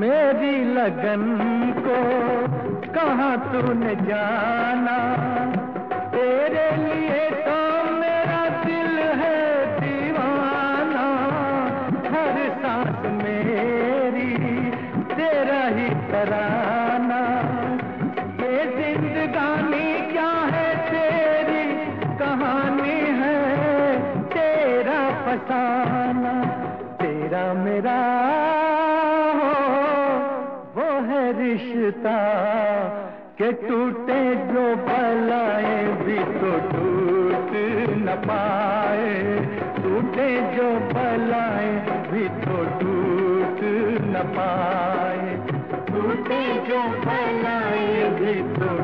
मेरी लगन को कहाँ तूने जाना, तेरे लिए तो मेरा दिल है दीवाना। हर सांस मेरी तेरा ही तराना, ये जिंदगानी क्या है तेरी कहानी है, तेरा फसाना। तेरा मेरा हो वो है रिश्ता, के टूटे जो भलाए भी तो टूट न पाए, टूटे जो भलाए भी तो टूट न पाए, टूटे जो भलाए भी तो